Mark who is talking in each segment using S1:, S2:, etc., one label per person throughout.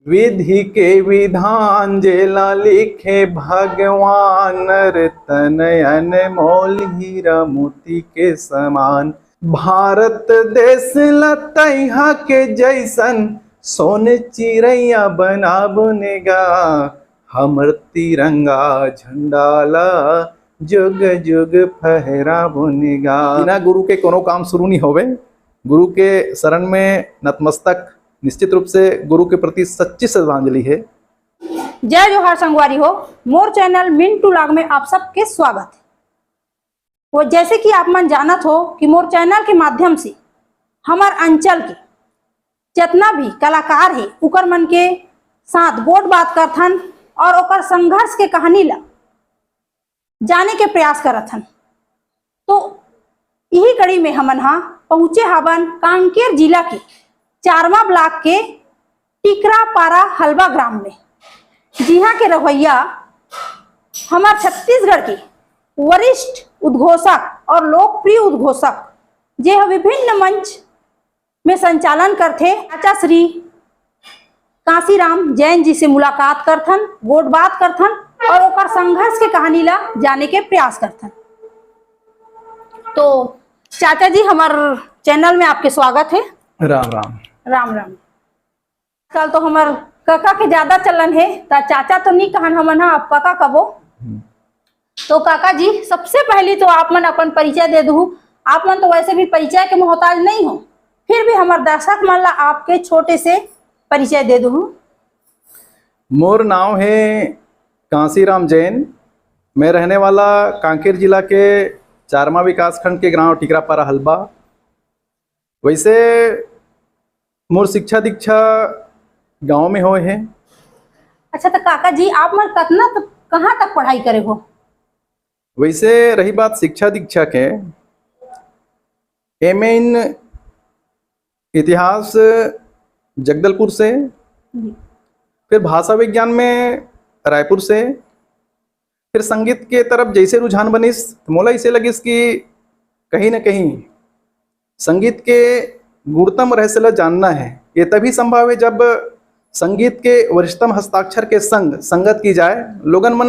S1: विधि के विधान जेला लिखे भगवान, तनयन मोल हीरा मोती के समान। भारत देश लतैहा के जैसन, सोने चिड़ैया बना बुनेगा। हमर तिरंगा झंडाला जुग जुग फहरा बुनेगा। बिना गुरु के कोनो काम शुरू नहीं होवे। गुरु के शरण में नतमस्तक, निश्चित रूप से गुरु के प्रति सच्ची श्रद्धांजलि है।
S2: जय जोहार संगवारी हो, मोर चैनल मिंटू लाग में आप सबके स्वागत है। वो जैसे कि आप मन जानत हो कि मोर चैनल के माध्यम से हमार अंचल के जितना भी कलाकार है उकर मन के साथ गोट बात करथन और ओकर संघर्ष के कहानी ला जाने के प्रयास करथन। तो यही कड़ी में हमन पहुंचे हवन कांकेर जिला के चारमा ब्लॉक के टिकरापारा हलवा ग्राम में। जी हाँ के रवैया हमारे छत्तीसगढ़ के वरिष्ठ उद्घोषक और लोकप्रिय उद्घोषक जे विभिन्न मंच में संचालन करते आचा श्री कांसीराम जैन जी से मुलाकात करथन, गोट बात करथन और ओकर संघर्ष के कहानी ला जाने के प्रयास करथन। तो चाचा जी, हमार चैनल में आपके स्वागत है।
S1: राम राम।
S2: राम राम। कल तो हमार काका के ज्यादा चलन है, ता चाचा तो नहीं कहन हमन आप काका कबो। तो काका जी, सबसे पहले तो आप मन अपन परिचय दे दू। आप मन तो वैसे भी परिचय के मोहताज नहीं हो, फिर भी हमार दर्शक मन ला आपके छोटे से परिचय दे दू।
S1: मोर नाम है कांसीराम जैन। मैं रहने वाला कांकेर जिला के चारमा विकास खंड के गांव टिकरापारा हलवा। वैसे मोर शिक्षा दीक्षा गांव में होए है।
S2: अच्छा, तो काका जी आप मन कतना तक कहाँ तक पढ़ाई करे हो?
S1: वैसे रही बात शिक्षा दीक्षा के, एम ए इन इतिहास जगदलपुर से, फिर भाषा विज्ञान में रायपुर से, फिर संगीत के तरफ जैसे रुझान बनिस तो मोला इसे लगिस कि कहीं न कहीं संगीत के गुणतम रहस्य ला जानना है। ये तभी संभव है जब संगीत के वरिष्ठतम हस्ताक्षर के संग संगत की जाए। लोगन मन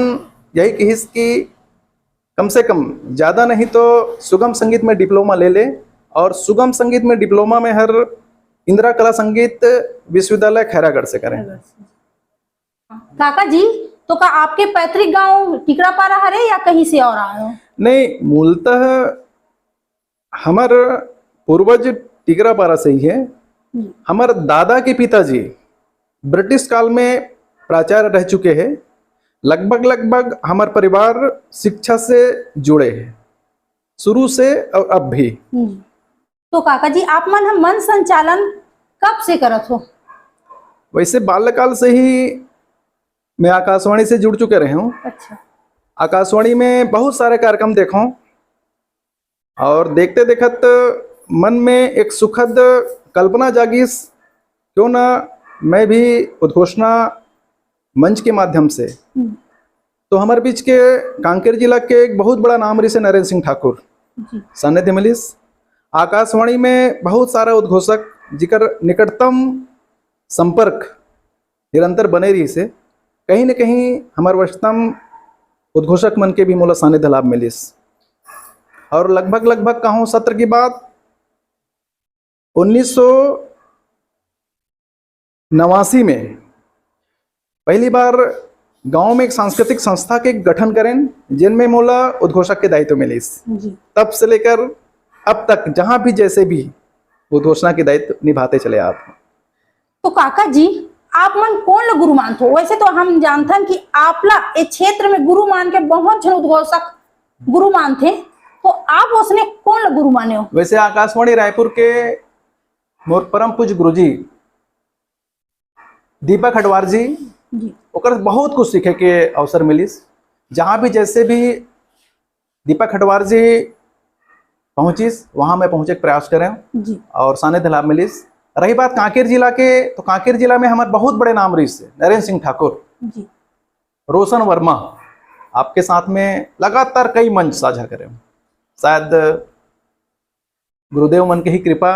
S1: यही कहिस कि कम से कम ज़्यादा नहीं तो सुगम संगीत में डिप्लोमा ले ले, और सुगम संगीत में डिप्लोमा में हर इंदिरा कला संगीत विश्वविद्यालय खैरागढ़ से करें।
S2: काका जी, तो का आपके पैतृक गांव टिकरापारा हरे या कहीं से और आए हो?
S1: नहीं, मूलतः हमार पूर्वज टिकरापारा से ही है। हमार दादा के पिताजी ब्रिटिश काल में प्राचार्य रह चुके हैं। लगभग हमार परिवार शिक्षा से जुड़े हैं शुरू से और अब भी।
S2: तो काका जी, आप मन हम मन संचालन कब से करत हो?
S1: वैसे बाल्यकाल से ही मैं आकाशवाणी से जुड़ चुके रहे हूँ।
S2: अच्छा।
S1: आकाशवाणी में बहुत सारे कार्यक्रम देखा और देखते देखत मन में एक सुखद कल्पना जागिस, क्यों ना मैं भी उद्घोषणा मंच के माध्यम से। तो हमारे बीच के कांकेर जिला के एक बहुत बड़ा नाम ऋषि नरेंद्र सिंह ठाकुर सानिध्य मिलिस। आकाशवाणी में बहुत सारा उद्घोषक जिकर निकटतम संपर्क निरंतर बने रही से, कहीं न कहीं हमारे वरिष्ठतम उद्घोषक मन के भी मोला सानिध्य लाभ मिलिस। और लगभग कहूँ सत्र की बात 1989 में पहली बार गांव में एक सांस्कृतिक संस्था के गठन करें, जिनमें मोला उद्घोषक के दायित्व मिलिस। तब से लेकर अब तक जहां भी जैसे भी उद्घोषणा के दायित्व निभाते चले आप।
S2: तो काका जी, आप मन कौन ला गुरु मानते हो? वैसे तो हम जानते कि आप ला इस क्षेत्र में गुरु मान के बहुत जन उद्घोषक गुरु मानते, तो आप उसने कौन ला गुरु माने हो?
S1: वैसे आकाशवाणी रायपुर के मोर परम पूज्य गुरुजी दीपक हटवार जी, ओकर बहुत कुछ सीखे के अवसर मिलिस। जहाँ भी जैसे भी दीपक हटवार जी पहुंचिस, वहां मैं पहुंचे प्रयास करें और सानिध्य लाभ मिलिस। रही बात कांकेर जिला के, तो कांकेर जिला में हमारे बहुत बड़े नाम रही से नरेंद्र सिंह ठाकुर, रोशन वर्मा, आपके साथ में लगातार कई मंच साझा करें। शायद गुरुदेव मन की ही कृपा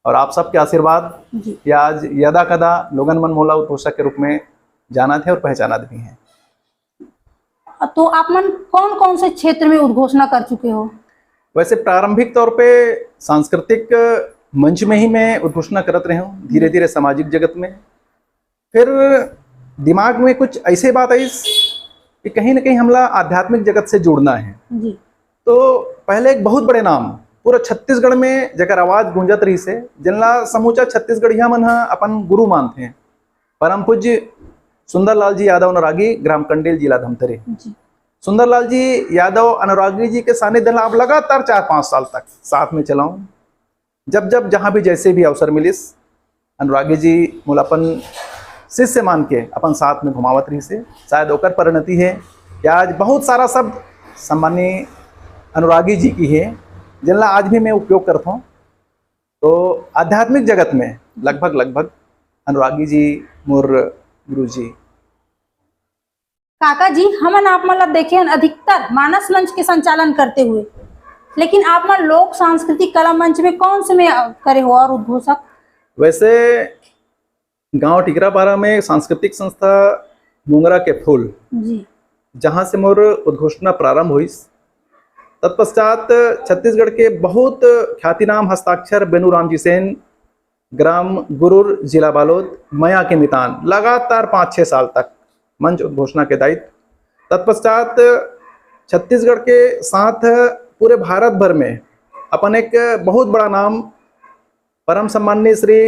S1: और आप सबके आशीर्वाद
S2: जी।
S1: कि आज यदा कदा लोगन मन मोला उद्घोषक के रूप में जाना थे और पहचाना भी हैं।
S2: तो आप मन कौन कौन से क्षेत्र में उद्घोषणा कर चुके हो?
S1: वैसे प्रारंभिक तौर पे सांस्कृतिक मंच में ही मैं उद्घोषणा करत रहा हूँ, धीरे धीरे सामाजिक जगत में। फिर दिमाग में कुछ ऐसे बात आई कि कहीं ना कहीं हमला आध्यात्मिक जगत से जुड़ना है।
S2: जी।
S1: तो पहले एक बहुत बड़े नाम पूरा छत्तीसगढ़ में जकर आवाज गूंजत रही से, जिनला समूचा छत्तीसगढ़िया मन हा अपन गुरु मानते हैं, परम पूज्य सुंदरलाल जी यादव अनुरागी, ग्राम कंडेल, जिला धमतरी।
S2: जी।
S1: सुंदरलाल जी यादव अनुरागी जी के सानिध्य लाभ लगातार 4-5 साल तक साथ में चलाऊं। जब जब जहां भी जैसे भी अवसर मिलिस, अनुरागी जी मोलापन शिष्य मान के अपन साथ में घुमावत रही से। शायद ओकर परिणति है कि आज बहुत सारा शब्द सम्मानीय अनुरागी जी की है, जिनला आज भी मैं उपयोग करता हूँ। तो आध्यात्मिक जगत में लगभग अनुरागी जी मोर गुरु जी।
S2: काका जी, हमन आप मन ला देखे हन अधिकतर मानस मंच के संचालन करते हुए, लेकिन आप मन लोक सांस्कृतिक कला मंच में कौन से में करे हो और उद्घोषक?
S1: वैसे गांव टिकरापारा में सांस्कृतिक संस्था मुंगरा के फूल,
S2: जी।
S1: जहां से मोर उद्घोषणा प्रारंभ हुई। तत्पश्चात छत्तीसगढ़ के बहुत ख्यातिनाम हस्ताक्षर बेनूराम जी सेन, ग्राम गुरुर, जिला बालोद, मया के मितान, लगातार 5-6 साल तक मंच उद्घोषणा के दायित्व। तत्पश्चात छत्तीसगढ़ के साथ पूरे भारत भर में अपन एक बहुत बड़ा नाम परम सम्माननीय श्री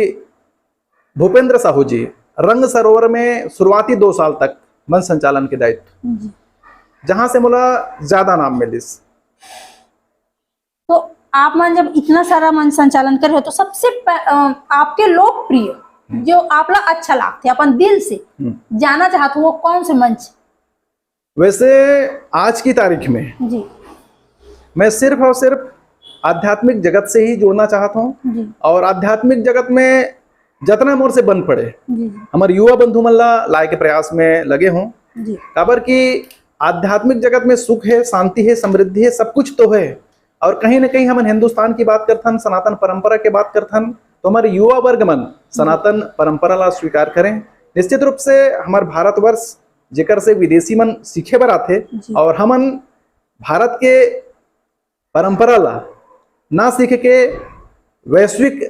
S1: भूपेंद्र साहू जी, रंग सरोवर में शुरुआती 2 साल तक मंच संचालन के दायित्व,
S2: जी।
S1: जहां से मुला ज्यादा नाम मिलिस।
S2: तो आप मन जब इतना सारा मंच संचालन कर रहे हो, तो सबसे आपके लोकप्रिय जो आपला अच्छा लागते अपन दिल से जाना चाहते हो, वो कौन से मंच?
S1: वैसे आज की तारीख में
S2: जी।
S1: मैं सिर्फ और सिर्फ आध्यात्मिक जगत से ही जुड़ना चाहता हूँ,
S2: जी।
S1: और आध्यात्मिक जगत में जितना मोर से बन पड़े
S2: जी।
S1: हमारे युवा बंधु मन ला लाए के प्रयास में लगे हों।
S2: जी।
S1: काबर कि आध्यात्मिक जगत में सुख है, शांति है, समृद्धि है, सब कुछ तो है। और कहीं ना कहीं हम हिंदुस्तान की बात करथन, सनातन परंपरा की बात करथन, तो हमारे युवा वर्ग मन सनातन परंपरा ला स्वीकार करें। निश्चित रूप से हमारे भारतवर्ष जेकर से विदेशी मन सीखे बर आथे, और हमन भारत के परंपरा ला ना सीख के वैश्विक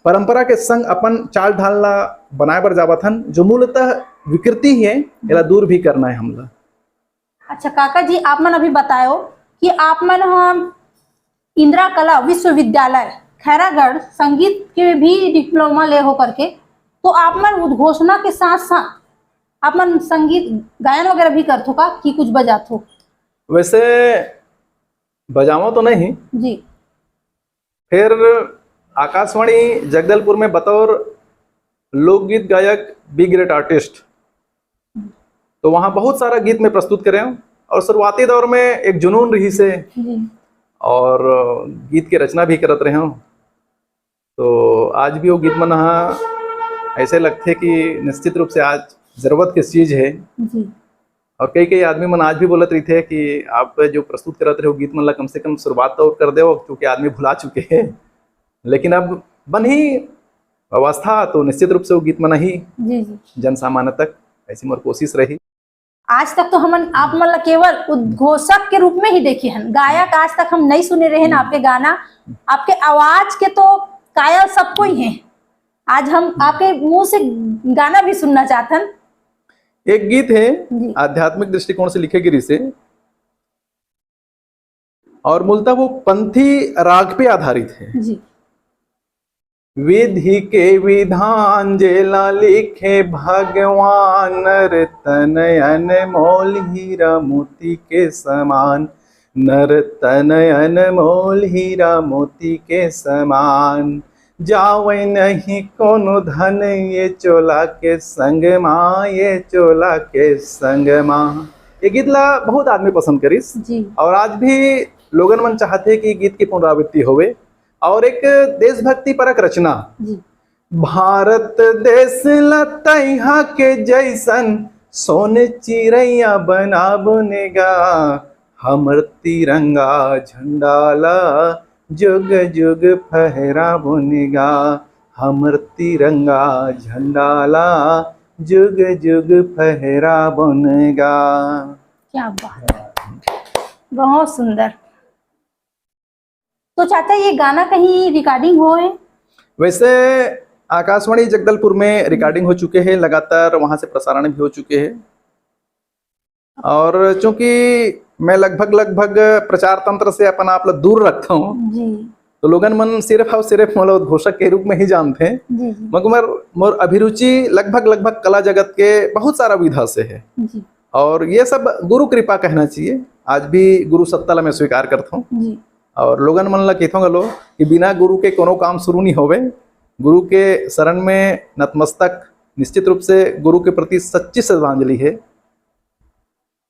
S1: परंपरा के संग अपन चाल ढाल ला बनाए बर जावथन, जो मूलतः विकृति है, एला दूर भी करना है हमला।
S2: अच्छा काका जी, आप मन अभी बतायो कि आप मन हम इंदिरा कला विश्वविद्यालय खैरागढ़ संगीत के भी डिप्लोमा ले हो करके, तो आप मन उद्घोषणा के साथ साथ आप मन संगीत गायन वगैरह भी करथो का कि कुछ बजाथो?
S1: वैसे बजावा तो नहीं,
S2: जी।
S1: फिर आकाशवाणी जगदलपुर में बतौर लोकगीत गायक बी ग्रेट आर्टिस्ट, तो वहाँ बहुत सारा गीत में प्रस्तुत करे हूँ। और शुरुआती दौर में एक जुनून रही से
S2: जी।
S1: और गीत की रचना भी करत रहे हूँ। तो आज भी वो गीत मन ऐसे लगते कि निश्चित रूप से आज जरूरत किस चीज है।
S2: जी।
S1: और कई आदमी मन आज भी बोलत रही थे कि आप जो प्रस्तुत करत रहे हो गीत मन ला कम से कम शुरुआत तो कर दो, क्योंकि आदमी भुला चुके हैं। लेकिन अब बन ही व्यवस्था, तो निश्चित रूप से वो गीत मन ही
S2: जी। जी।
S1: जन सामान्य तक ऐसी मोर कोशिश रही।
S2: आज तक तो हमन आप मन ला केवल उद्घोषक के रूप में ही देखे हन, गायक आज तक हम नहीं सुने रहे हैं आपके गाना। आपके आवाज के तो कायल सब कोई है, आज हम आपके मुंह से गाना भी सुनना चाहते हैं।
S1: एक गीत है आध्यात्मिक दृष्टिकोण से लिखे गिरी से, और मूलतः वो पंथी राग पे आधारित है।
S2: जी।
S1: विधि के विधान जेला लिखे भगवान, नर तन अनमोल हीरा मोती के समान, नर तन अनमोल हीरा मोती के समान, जावे नहीं कोनो धन ये चोला के संग माँ, ये चोला के संग माँ। ये गीत ला बहुत आदमी पसंद करिस
S2: जी। और
S1: आज भी लोगन मन चाहते कि गीत की पुनरावृत्ति होवे, और एक देशभक्ति परक रचना।
S2: जी।
S1: भारत देश लतैहा के जैसन सोने चिड़ैया बना बुनेगा, हमर तिरंगा झंडाला जुग जुग फहरा बुनेगा, हमर तिरंगा झंडाला जुग जुग फहरा बनेगा।
S2: क्या बात है, बहुत सुंदर। तो चाचा ये गाना कहीं रिकॉर्डिंग हो है?
S1: वैसे आकाशवाणी जगदलपुर में रिकॉर्डिंग हो चुके हैं, लगातार वहां से प्रसारण भी हो चुके हैं। और चूंकि मैं लगभग प्रचार तंत्र से अपना आप दूर रखता हूँ,
S2: जी
S1: तो लोगन मन सिर्फ और सिर्फ मतलब उद्घोषक के रूप में ही जानते हैं।
S2: जी जी
S1: मगर मोर अभिरुचि लगभग कला जगत के बहुत सारा विधा से है।
S2: जी
S1: और ये सब गुरु कृपा कहना चाहिए। आज भी गुरु सत्ता ला मैं स्वीकार करता हूँ।
S2: जी
S1: और लोगन मन ला कहता गलो कि बिना गुरु के कोनो काम शुरू नहीं होवे। गुरु के शरण में नतमस्तक, निश्चित रूप से गुरु के प्रति सच्ची श्रद्धांजलि है।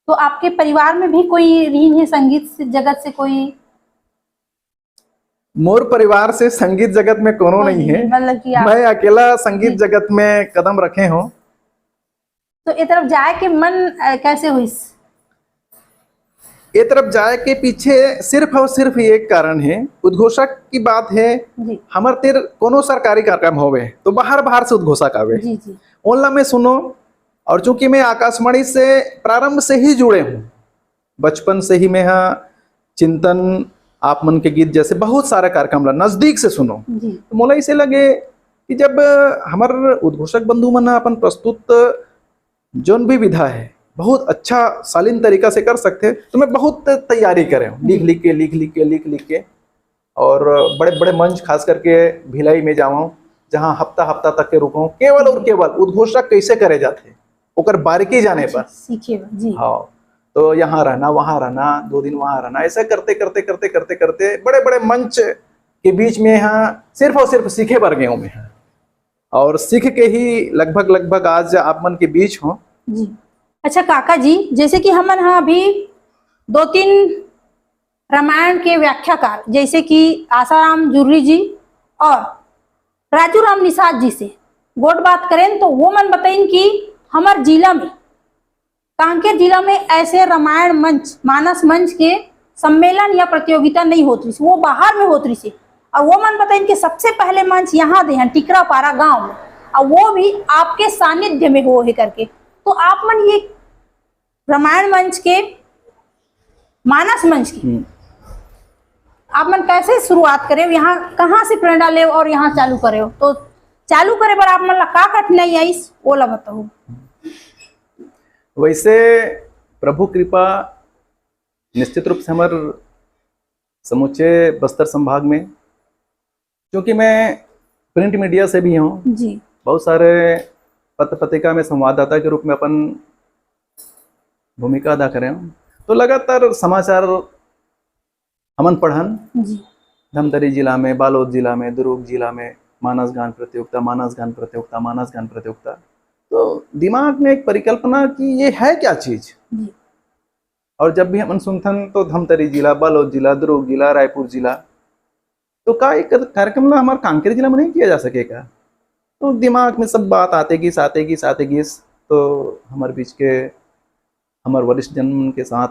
S2: तो आपके परिवार में भी कोई रीन है संगीत जगत से? कोई
S1: मोर परिवार से संगीत जगत में कोनो नहीं है,
S2: मतलब कि आप
S1: मैं अकेला संगीत जगत में कदम रखे हूँ।
S2: तो ये तरफ जाए के मन कैसे हुई?
S1: ये तरफ जाए के पीछे सिर्फ और सिर्फ एक कारण है, उद्घोषक की बात है।
S2: जी
S1: हमर तेर कोनो सरकारी कार्यक्रम होवे तो बाहर से उद्घोषक आवे,
S2: जी जी
S1: ओनला में सुनो। और चूंकि मैं आकाशवाणी से प्रारंभ से ही जुड़े हूँ, बचपन से ही मैं यहाँ चिंतन, आप मन के गीत जैसे बहुत सारे कार्यक्रम ला नजदीक से सुनो।
S2: जी
S1: तो मोला इसे लगे कि जब हमार उद्घोषक बंधु मन अपन प्रस्तुत जोन भी विधा है बहुत अच्छा शालीन तरीका से कर सकते हैं, तो मैं बहुत तैयारी करे हूँ, लिख के और बड़े बड़े मंच खास करके भिलाई में जाऊँ, जहाँ हफ्ता तक के रुकूं, केवल और केवल उद्घोषक कैसे करे जाते ओकर बारीकी जाने पर
S2: सीखे जी।
S1: हाँ, तो यहाँ रहना वहाँ रहना, 2 दिन वहाँ रहना, ऐसा करते बड़े बड़े मंच के बीच में यहाँ सिर्फ और सिर्फ सीखे बर गए हूँ मैं। और सीख के ही लगभग आज आप मन के बीच हो
S2: जी। अच्छा काका जी, जैसे कि हम यहाँ अभी 2-3 रामायण के व्याख्याकार जैसे कि आसाराम जुर्री जी और राजू राम निषाद जी से गोट बात करें तो वो मन बताइन कि हमारे जिला में, कांकेर जिला में ऐसे रामायण मंच, मानस मंच के सम्मेलन या प्रतियोगिता नहीं होती, वो बाहर में होती से। और वो मन बताइन कि सबसे पहले मंच यहाँ दे हैं टिकरापारा गांव में, और वो भी आपके सानिध्य में हो है करके। तो आप मन ये रामायण मंच के, मानस मंच की आप मन कैसे शुरुआत करे, यहाँ कहाँ से प्रेरणा ले और यहाँ चालू करे हो? तो चालू करे पर आप मन ला का कठिनाई आई वो ला बताओ।
S1: वैसे प्रभु कृपा निश्चित रूप से हमारे समूचे बस्तर संभाग में, क्योंकि मैं प्रिंट मीडिया से भी हूँ
S2: जी,
S1: बहुत सारे पत्र पत्रिका में संवाददाता के रूप में अपन भूमिका अदा करें, तो लगातार समाचार हमन पढ़न
S2: जी,
S1: धमतरी जिला में, बालोद जिला में, दुर्ग जिला में मानस गान प्रतियोगिता, तो दिमाग में एक परिकल्पना कि ये है क्या चीज।
S2: जी,
S1: और जब भी हम सुनथन तो धमतरी जिला, बालोद जिला, दुर्ग जिला, रायपुर जिला, तो का एक कार्यक्रम ना हमारे कांकेर जिला में नहीं किया जा सकेगा। तो दिमाग में सब बात आते गई, तो हमारे बीच के हमारे वरिष्ठ जन के साथ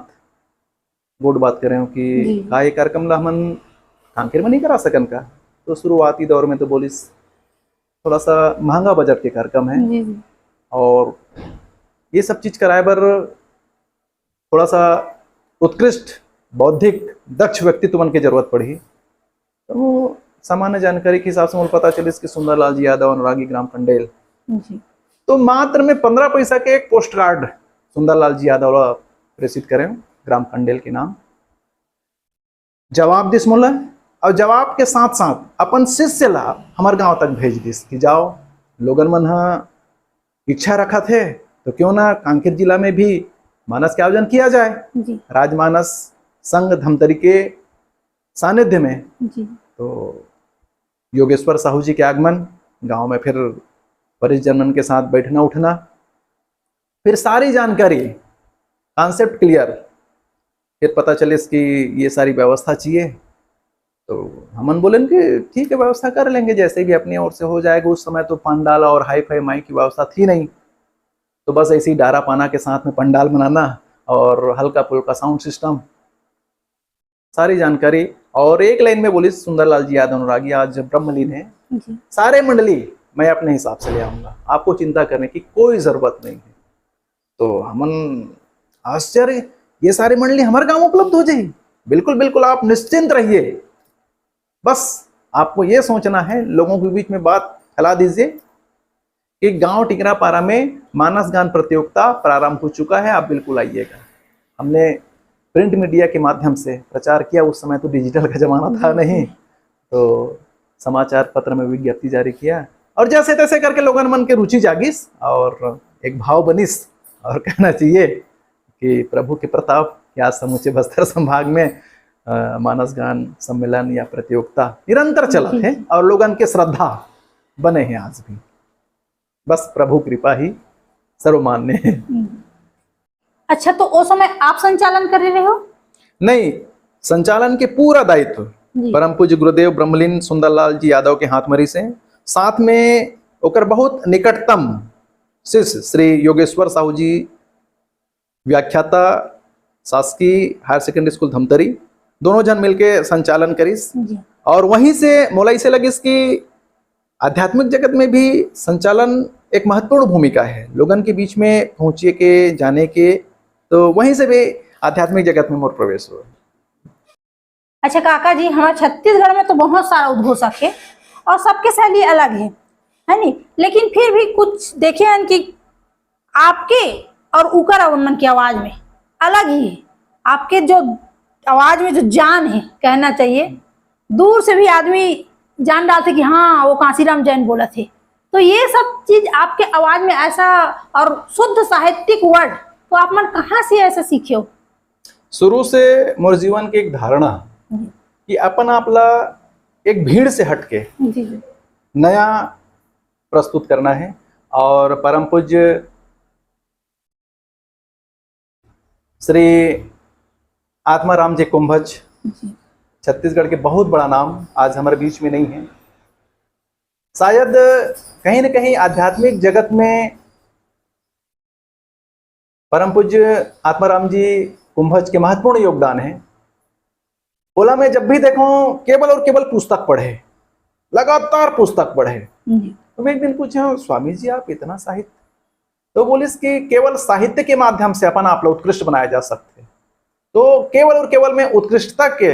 S1: गोट बात कर रहे हो कि का ये कार्यक्रम ला हमन कांकेर में नहीं करा सकन का। तो शुरुआती दौर में तो बोलिस थोड़ा सा महंगा बजट के कार्यक्रम है,
S2: जी, जी,
S1: और ये सब चीज कराए बर थोड़ा सा उत्कृष्ट बौद्धिक दक्ष व्यक्तित्व मन की जरूरत पड़ी। तो सामान्य जानकारी के हिसाब से मुझे पता चलिस कि सुंदरलाल जी यादव, अनुरागी ग्राम कंडेल,
S2: जी,
S1: तो मात्र में 15 पैसा के एक पोस्ट कार्ड सुंदरलाल जी यादव प्रेषित करें ग्राम कंडेल के नाम, जवाब दिस मोला, और जवाब के साथ साथ अपन शिष्य ला हमारे गांव तक भेज दिस कि जाओ, लोगन मन इच्छा रखा थे तो क्यों ना कांकेर जिला में भी मानस के आयोजन किया जाए।
S2: जी,
S1: राजमानस संघ धमतरी के सानिध्य में।
S2: जी,
S1: तो योगेश्वर साहू जी के आगमन, गांव में फिर वरिष्ठ जनन के साथ बैठना उठना, फिर सारी जानकारी, कॉन्सेप्ट क्लियर, फिर पता चले कि ये सारी व्यवस्था चाहिए। तो हमन बोलें कि ठीक है व्यवस्था कर लेंगे, जैसे भी अपनी ओर से हो जाएगा। उस समय तो पंडाल और हाई फाई माइक की व्यवस्था थी नहीं, तो बस ऐसी डारा पाना के साथ में पंडाल बनाना और हल्का फुल्का साउंड सिस्टम, सारी जानकारी। और एक लाइन में बोली सुंदरलाल जी यादव अनुरागी आज ब्रह्मलीन है,
S2: जी
S1: सारे मंडली मैं अपने हिसाब से ले आऊंगा, आपको चिंता करने की कोई जरूरत नहीं है। तो हमन आश्चर्य, ये सारी मंडली हमारे गांव उपलब्ध हो जाएगी। बिल्कुल बिल्कुल, आप निश्चिंत रहिए। बस आपको ये सोचना है, लोगों के बीच में बात फैला दीजिए कि गांव टिकरापारा में मानस गान प्रतियोगिता प्रारंभ हो चुका है, आप बिल्कुल आइएगा। हमने प्रिंट मीडिया के माध्यम से प्रचार किया, उस समय तो डिजिटल का जमाना था नहीं, तो समाचार पत्र में विज्ञप्ति जारी किया और जैसे तैसे करके लोगन मन के रुचि जागिस और एक भाव बनिस। और कहना चाहिए कि प्रभु के प्रताप के आज समूचे बस्तर संभाग में मानस गान सम्मेलन या प्रतियोगिता निरंतर चला है और लोगन के श्रद्धा बने हैं आज भी। बस प्रभु कृपा ही सर्वमान्य है।
S2: अच्छा, तो उस समय आप संचालन कर रहे हो?
S1: नहीं, संचालन के पूरा दायित्व परम पूज्य गुरुदेव ब्रह्मलीन सुंदरलाल जी यादव के हाथ मरी से, साथ में ओकर बहुत निकटतम शिष्य श्री योगेश्वर साहू जी, व्याख्याता शासकीय हायर सेकेंडरी स्कूल धमतरी, दोनों जन मिलके संचालन करिस। और वहीं से मोलाई से लगिस कि आध्यात्मिक जगत में भी संचालन एक महत्वपूर्ण भूमिका है, लोगन के बीच में पहुंचे के जाने के, तो वहीं से भी आध्यात्मिक जगत में मोर प्रवेश हुआ।
S2: अच्छा काका जी, हमारे छत्तीसगढ़ में तो बहुत सारा उद्घोषक है और सबके शैली अलग है नहीं, लेकिन फिर भी कुछ देखे हैं कि आपके और उकर अवनमन की आवाज में अलग ही है। आपके जो आवाज में जो जान है, कहना चाहिए दूर से भी आदमी जान डालते कि हाँ वो कांसीराम जैन बोला थे। तो ये सब चीज आपके आवाज में ऐसा, और शुद्ध साहित्यिक वर्ड तो आप मन कहाँ से ऐसा सीखे हो?
S1: शुरू से मोर जीवन की एक धारणा कि अपन आपला एक भीड़ से हटके नया प्रस्तुत करना है। और परम पूज्य श्री आत्माराम जी कुंभज, छत्तीसगढ़ के बहुत बड़ा नाम, आज हमारे बीच में नहीं है। शायद कहीं न कहीं आध्यात्मिक जगत में परम पूज्य आत्माराम जी कुंभज के महत्वपूर्ण योगदान है। ओला में जब भी देखो केवल और केवल पुस्तक पढ़े, लगातार पुस्तक पढ़े। तो मैं एक दिन पूछा, स्वामी जी आप इतना साहित्य, तो बोलिस कि केवल साहित्य के माध्यम से अपन आप लोग उत्कृष्ट बनाया जा सकते। तो केवल और केवल में उत्कृष्टता के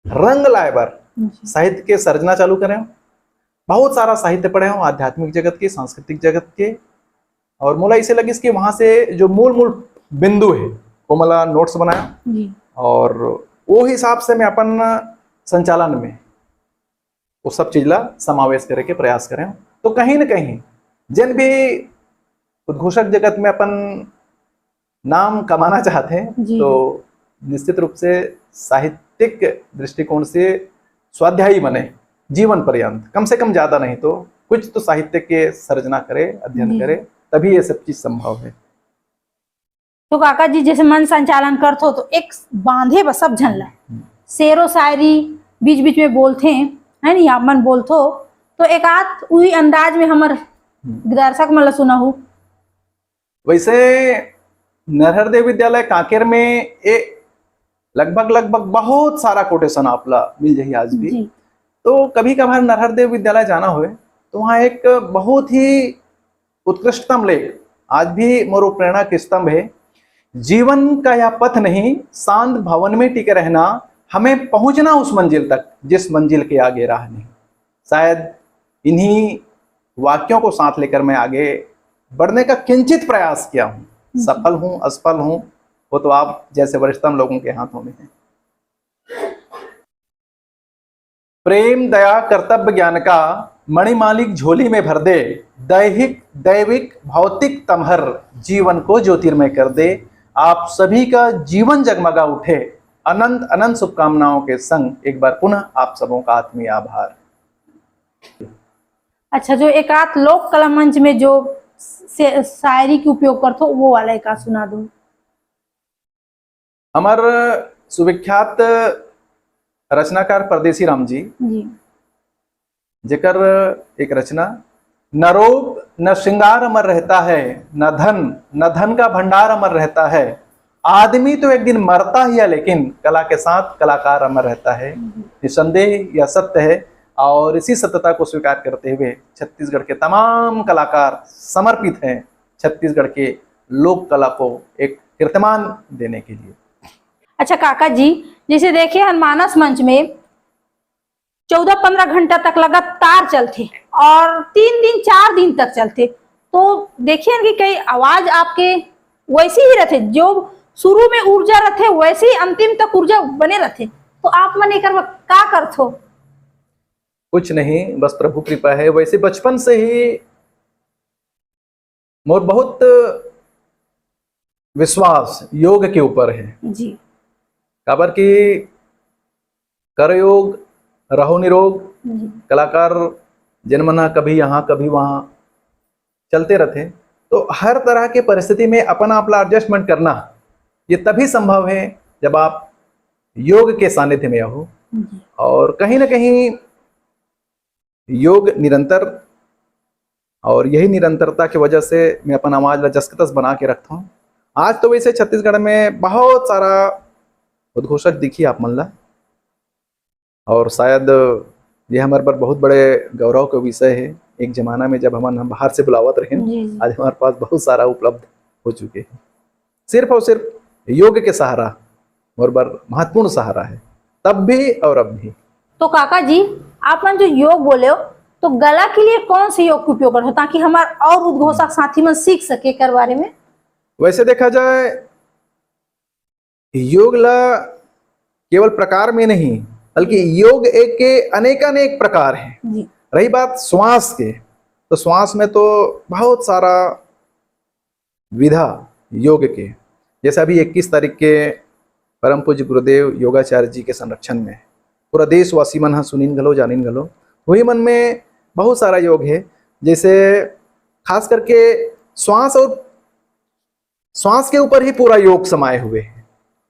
S1: रंग लाए बार साहित्य के सर्जना चालू करें। बहुत सारा साहित्य पढ़े हूँ, आध्यात्मिक जगत के, सांस्कृतिक जगत के, और मोला इसे लगी कि वहां से जो मूल मूल बिंदु है वो मला नोट्स बनाया और वो हिसाब से मैं अपन संचालन में वो सब चीज ला समावेश करे के प्रयास करें। तो कहीं न कहीं जिन भी उद्घोषक जगत में अपन नाम कमाना चाहते हैं, तो निश्चित रूप से साहित्यिक दृष्टिकोण से स्वाध्यायी बने जीवन पर्यंत, कम से कम ज्यादा नहीं तो कुछ तो साहित्य के सर्जना करे, अध्ययन करे, तभी ये सब चीज संभव है।
S2: तो काका जी जैसे मन संचालन करते हो तो एक बांधे बस सब झनला शेरो शायरी बीच बीच में बोलते हैं, है नहीं, आप मन बोलते हो तो एक आध वही अंदाज में हमार दर्शक मन सुना हो।
S1: वैसे नरहरदेव विद्यालय कांकेर में एक लगभग बहुत सारा कोटेशन आपला मिल जाए आज भी। तो कभी कभार नरहरदेव विद्यालय जाना हुए तो वहाँ एक बहुत ही उत्कृष्टतम लेख आज भी मोर प्रेरणा के स्तंभ है। जीवन का यह पथ नहीं, शांत भवन में टिके रहना, हमें पहुंचना उस मंजिल तक जिस मंजिल के आगे राह नहीं। शायद इन्हीं वाक्यों को साथ लेकर मैं आगे बढ़ने का किंचित प्रयास किया हूँ। सफल हूँ असफल हूँ वो तो आप जैसे वरिष्ठतम लोगों के हाथों में है। प्रेम दया कर्तव्य ज्ञान का मणिमालिक झोली में भर दे, दैहिक दैविक भौतिक तमहर जीवन को ज्योतिर्मय कर दे। आप सभी का जीवन जगमगा उठे, अनंत अनंत शुभकामनाओं के संग एक बार पुनः आप सबों का आत्मीय आभार।
S2: अच्छा, जो एक आध लोक कला मंच में जो शायरी की उपयोग करते हो वो वाला एक आध सुना दो।
S1: हमार सुविख्यात रचनाकार परदेसी राम जी जेकर एक रचना, न रोग न श्रृंगार अमर रहता है, न धन का भंडार अमर रहता है, आदमी तो एक दिन मरता ही है लेकिन कला के साथ कलाकार अमर रहता है। निसंदेह यह सत्य है, और इसी सत्यता को स्वीकार करते हुए छत्तीसगढ़ के तमाम कलाकार समर्पित हैं छत्तीसगढ़ के लोक कला को एक कीर्तिमान देने के लिए।
S2: अच्छा काका जी, जैसे देखिए हनुमानस मंच में 14-15 घंटा तक लगातार चलते और 3 दिन 4 दिन तक चलते, तो देखिए कि कई आवाज आपके वैसी ही रहते, जो शुरू में ऊर्जा रहते वैसे ही अंतिम तक ऊर्जा बने रहते, तो आप मन एकर का करथो?
S1: कुछ नहीं, बस प्रभु कृपा है। वैसे बचपन से ही मोर बहुत विश्वास योग के ऊपर है
S2: जी।
S1: काबर की कर योग रहो निरोग।
S2: जी।
S1: कलाकार जन्मना कभी यहाँ कभी वहाँ चलते रहते, तो हर तरह के परिस्थिति में अपना अपना एडजस्टमेंट करना ये तभी संभव है जब आप योग के सानिध्य में हो।
S2: जी।
S1: और कहीं ना कहीं योग निरंतर, और यही निरंतरता की वजह से मैं अपन आवाज ला जसकतस बना के रखता हूँ। आज तो वैसे छत्तीसगढ़ में बहुत सारा उद्घोषक दिखी आप मन ला, और शायद ये हमारे पर बहुत बड़े गौरव का विषय है। एक जमाना में जब हम बाहर से बुलावत रहे, आज हमारे पास बहुत सारा उपलब्ध हो चुके हैं। सिर्फ और सिर्फ योग के सहारा और बर महत्वपूर्ण सहारा है, तब भी और अब भी।
S2: तो काका जी, आप मन जो योग बोले हो, तो गला के लिए कौन से योग का उपयोग करो ताकि हमारे और उद्घोषक साथी मन सीख सके कर बारे में?
S1: वैसे देखा जाए योग ला केवल प्रकार में नहीं, बल्कि योग एक के अनेक प्रकार हैं।
S2: जी।
S1: रही बात श्वास के, तो श्वास में तो बहुत सारा विधा योग के, जैसे अभी 21 तारीख के परम पूज्य गुरुदेव योगाचार्य जी के संरक्षण में पूरा देशवासी मन हाँ सुनिन गलो जानिन गलो, वही मन में बहुत सारा योग है। जैसे खास करके श्वास और श्वास के ऊपर ही पूरा योग समाये हुए है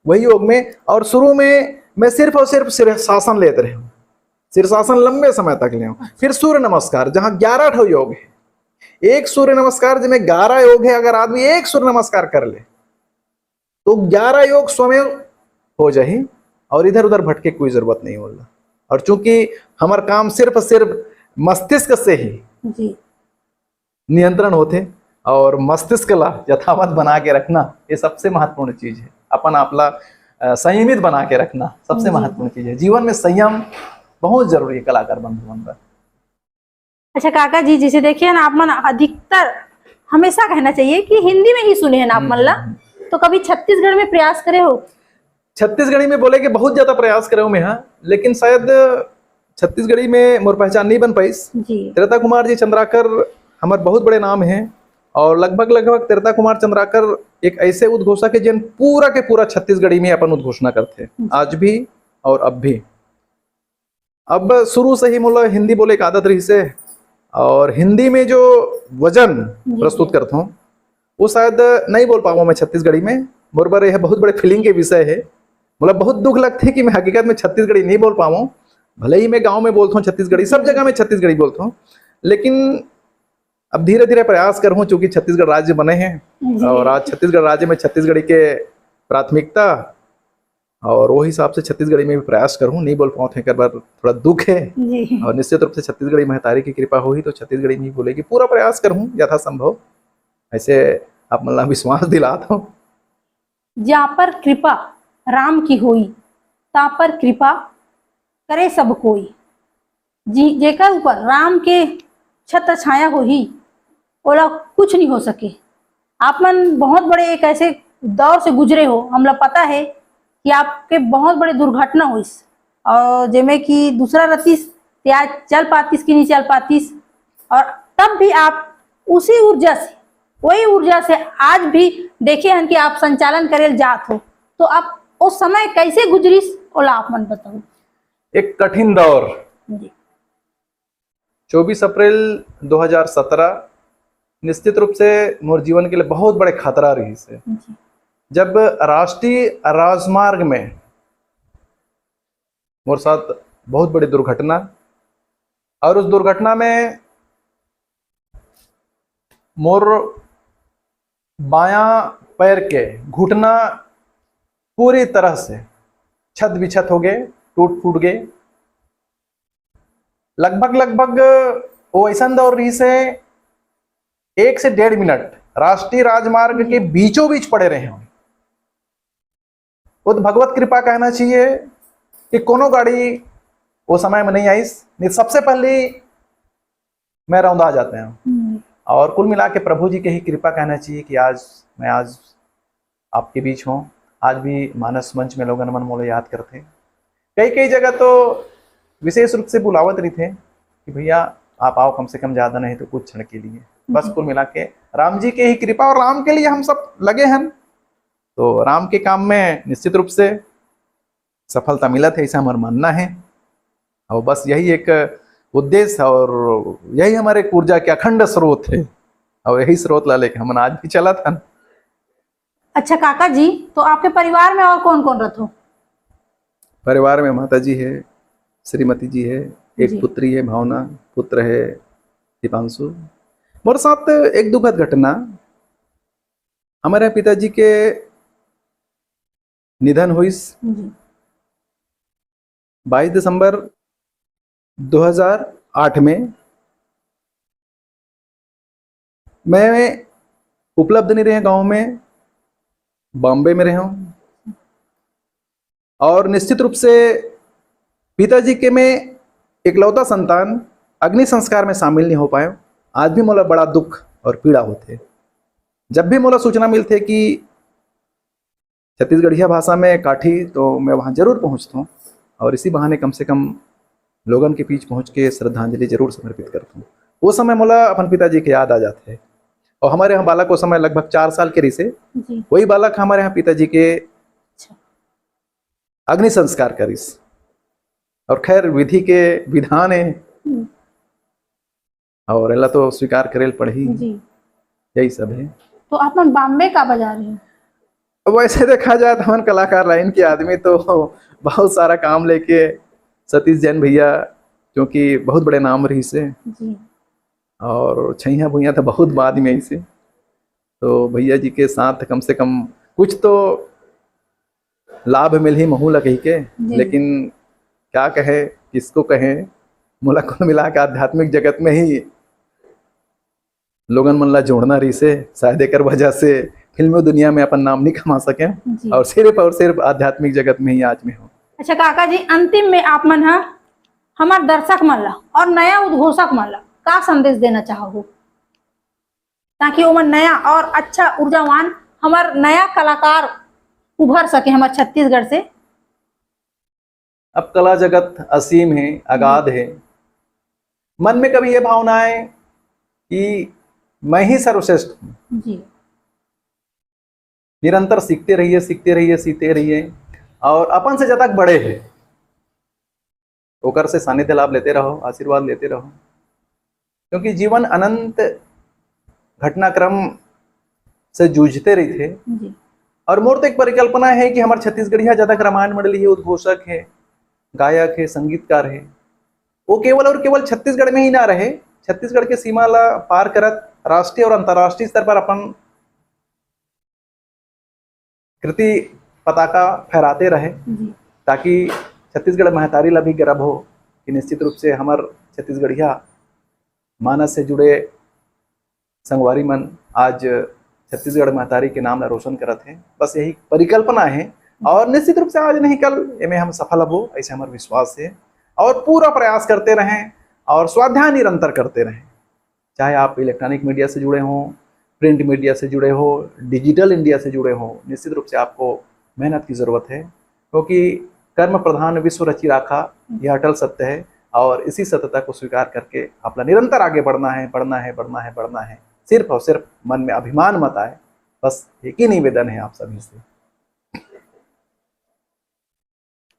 S1: वही योग में। और शुरू में मैं सिर्फ और सिर्फ शीर्षासन लेते रहे, शीर्षासन लंबे समय तक ले, फिर सूर्य नमस्कार जहां 11 ठो योग है। एक सूर्य नमस्कार जिसमें 11 योग है, अगर आदमी एक सूर्य नमस्कार कर ले तो 11 योग स्वयं हो जाए और इधर उधर भटके कोई जरूरत नहीं होला। और चूंकि हमार काम सिर्फ मस्तिष्क से ही
S2: जी।
S1: नियंत्रण होते, और मस्तिष्क ला यथावत बना के रखना ये सबसे महत्वपूर्ण चीज है। अपन आपला संयमित बना के रखना सबसे महत्वपूर्ण चीज है। जीवन में संयम बहुत जरूरी है कलाकार बंधुओं का।
S2: अच्छा काका जी, जिसे देखिए ना आप मन अधिकतर हमेशा कहना चाहिए कि हिंदी में ही सुने हैं ना आप मन ला, तो कभी छत्तीसगढ़ में प्रयास करे हो?
S1: छत्तीसगढ़ी में बोले कि बहुत ज्यादा प्रयास करे मैं, हाँ, लेकिन शायद छत्तीसगढ़ी में मोर पहचान नहीं बन पाई। तीरथा कुमार जी चंद्राकर हमारे बहुत बड़े नाम हैं, और लगभग तीरथा कुमार चंद्राकर एक ऐसे उद्घोषक है जिन पूरा के पूरा छत्तीसगढ़ी में अपन उद्घोषणा करते हैं, आज भी और अब भी। अब शुरू से ही मोला हिंदी बोले एक आदत रही से, और हिंदी में जो वजन प्रस्तुत करता हूँ वो शायद नहीं बोल पाऊँ मैं छत्तीसगढ़ी में। बराबर यह बहुत बड़े फीलिंग के विषय है। मतलब बहुत दुख लगता है कि मैं हकीकत में छत्तीसगढ़ी नहीं बोल पाऊँ। भले ही मैं गांव में बोलता हूँ छत्तीसगढ़ी, सब जगह में छत्तीसगढ़ी बोलता हूँ, लेकिन अब धीरे धीरे प्रयास कर हूँ, चूंकि छत्तीसगढ़ राज्य बने हैं और आज छत्तीसगढ़ राज्य में छत्तीसगढ़ी के प्राथमिकता, और वो हिसाब से छत्तीसगढ़ी में भी प्रयास करूँ। नहीं बोल पाते एक बार थोड़ा दुख है, और निश्चित रूप से छत्तीसगढ़ी महतारी की कृपा हुई तो छत्तीसगढ़ी में ही बोलेगी। पूरा प्रयास करूँ यथासंभव, ऐसे आप मतलब विश्वास दिलाता हूँ।
S2: जहाँ पर कृपा राम की होई, ता पर कृपा करे सब कोई। जी, जेकर ऊपर राम के छत्र छाया होही ओला कुछ नहीं हो सके। आप मन बहुत बड़े एक ऐसे दौर से गुजरे हो, हमला पता है कि आपके बहुत बड़े दुर्घटना हुई, और जिसमें कि दूसरा रतीस या चल पातीस कि नहीं चल पातीस, और तब भी आप उसी ऊर्जा से, वही ऊर्जा से आज भी देखे हैं कि आप संचालन करे जात हो। तो आप उस समय कैसे गुजरिस ओला आप मन बताओ।
S1: एक कठिन दौर 24 अप्रैल 2017 निश्चित रूप से मोर जीवन के लिए बहुत बड़े खतरा रही से, जब राष्ट्रीय राजमार्ग में मोर साथ बहुत बड़ी दुर्घटना, और उस दुर्घटना में मोर बायां पैर के घुटना पूरी तरह से छत बिछत हो गए, टूट फूट गए। लगभग वो ऐसा दौर रही से 1 से 1.5 मिनट राष्ट्रीय राजमार्ग के बीचों बीच पड़े रहे हैं। वो तो भगवत कृपा कहना चाहिए कि कोनो गाड़ी वो समय में नहीं आई। नहीं सबसे पहले मैं रौंदा जाते हैं। और कुल मिला के प्रभु जी की ही कृपा कहना चाहिए कि आज आपके बीच हूँ। आज भी मानस मंच में लोगन मन मोले याद करते। कई जगह तो विशेष रूप से बुलावत रही थे कि भैया आप आओ, कम से कम ज्यादा नहीं तो कुछ क्षण के लिए। बस कुल मिला के राम जी की ही कृपा और राम के लिए हम सब लगे हैं। तो राम के काम में निश्चित रूप से सफलता मिला थे, ऐसा हमारा मानना है। और बस यही एक उद्देश्य और यही हमारे ऊर्जा के अखंड स्रोत है और यही स्रोत ला लेके हम आज भी चला था।
S2: अच्छा काका जी, तो आपके परिवार में और कौन कौन रहते हो?
S1: परिवार में माता जी है, श्रीमती जी है, एक
S2: जी।
S1: पुत्री है भावना, पुत्र है दीपांशु। मेरे साथ एक दुखद घटना, हमारे पिताजी के निधन हुई
S2: जी
S1: 22 दिसंबर 2008 में। मैं उपलब्ध नहीं रहे गांव में, बॉम्बे में रहा हूं। और निश्चित रूप से पिताजी के में इकलौता संतान अग्नि संस्कार में शामिल नहीं हो पाए। आज भी मोला बड़ा दुख और पीड़ा होते। जब भी मोला सूचना मिलते कि छत्तीसगढ़िया भाषा में काठी, तो मैं वहाँ जरूर पहुँचता हूँ और इसी बहाने कम से कम लोगन के बीच पहुँच के श्रद्धांजलि जरूर समर्पित करता हूँ। वो समय मोला अपन पिताजी के याद आ जाते हैं। और हमारे यहाँ बालक को समय लगभग 4 साल के रिसे
S2: जी।
S1: वही बालक हमारे यहाँ पिताजी के अग्नि संस्कार करिस। और खैर विधि के विधान है और अल्लाह तो स्वीकार करेल पढ़ी,
S2: जी।
S1: यही सब है।
S2: तो आप लोग बॉम्बे का बजा रहे हो?
S1: वैसे देखा जाए तो हम कलाकार लाइन के आदमी तो बहुत सारा काम लेके सतीश जैन भैया, क्योंकि बहुत बड़े नाम रही से
S2: जी।
S1: और छैया भुइया तो बहुत बाद में ऐसे। तो भैया जी के साथ कम से कम कुछ तो लाभ मिल ही महू लग के, लेकिन क्या कहे किसको कहें, मोला कुल मिला के आध्यात्मिक जगत में ही लोगन मन ला जोड़ना रही से। शायद एक वजह से फिल्मी दुनिया में अपन नाम नहीं कमा सके और सिर्फ आध्यात्मिक जगत में ही आज में हो।
S2: अच्छा काका जी, अंतिम में आप मन हमार दर्शक मन ला और नया उद्घोषक मन ला का संदेश देना चाहो, ताकि वो मन नया और अच्छा ऊर्जावान हमार नया कलाकार उभर सके हमारे छत्तीसगढ़ से?
S1: अब कला जगत असीम है, अगाध है। मन में कभी ये भावना है कि मैं ही सर्वश्रेष्ठ हूँ।
S2: जी।
S1: निरंतर सीखते रहिए और अपन से ज्यादा बड़े है ओकर से सानिध्य लाभ लेते रहो, आशीर्वाद लेते रहो, क्योंकि जीवन अनंत घटनाक्रम से जूझते रही थे।
S2: जी।
S1: और मोर तो एक परिकल्पना है कि हमारे छत्तीसगढ़िया ज्यादा रामायण मंडली है, उद्घोषक है, गायक है, संगीतकार है, वो केवल और केवल छत्तीसगढ़ में ही ना रहे, छत्तीसगढ़ के सीमा ला पार करत राष्ट्रीय और अंतर्राष्ट्रीय स्तर पर अपन कृति पताका फहराते रहे, ताकि छत्तीसगढ़ महतारी ला भी गर्व हो कि निश्चित रूप से हमार छत्तीसगढ़िया मानस से जुड़े संगवारी मन आज छत्तीसगढ़ महतारी के नाम ला रोशन करत हैं। बस यही परिकल्पना है और निश्चित रूप से आज नहीं कल इनमें हम सफल हो, ऐसे हमारा विश्वास है। और पूरा प्रयास करते रहें और स्वाध्याय निरंतर करते रहें, चाहे आप इलेक्ट्रॉनिक मीडिया से जुड़े हों, प्रिंट मीडिया से जुड़े हो, डिजिटल इंडिया से जुड़े हो। निश्चित रूप से आपको मेहनत की जरूरत है, क्योंकि कर्म प्रधान विश्व रची राखा, यह अटल सत्य है। और इसी सत्यता को स्वीकार करके अपना निरंतर आगे बढ़ना है। सिर्फ और सिर्फ मन में अभिमान मत आए, बस एक ही निवेदन है आप सभी से।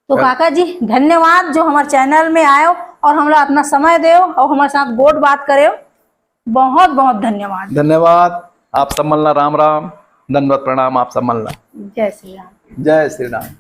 S2: तो काका जी धन्यवाद जो हमारे चैनल में आयो और हमरा अपना समय दे और हमारे साथ गोड बात करे, बहुत बहुत धन्यवाद।
S1: धन्यवाद आप सब मन ला, राम राम, दंडवत प्रणाम आप सब मन ला।
S2: जय श्री राम।
S1: जय श्री राम।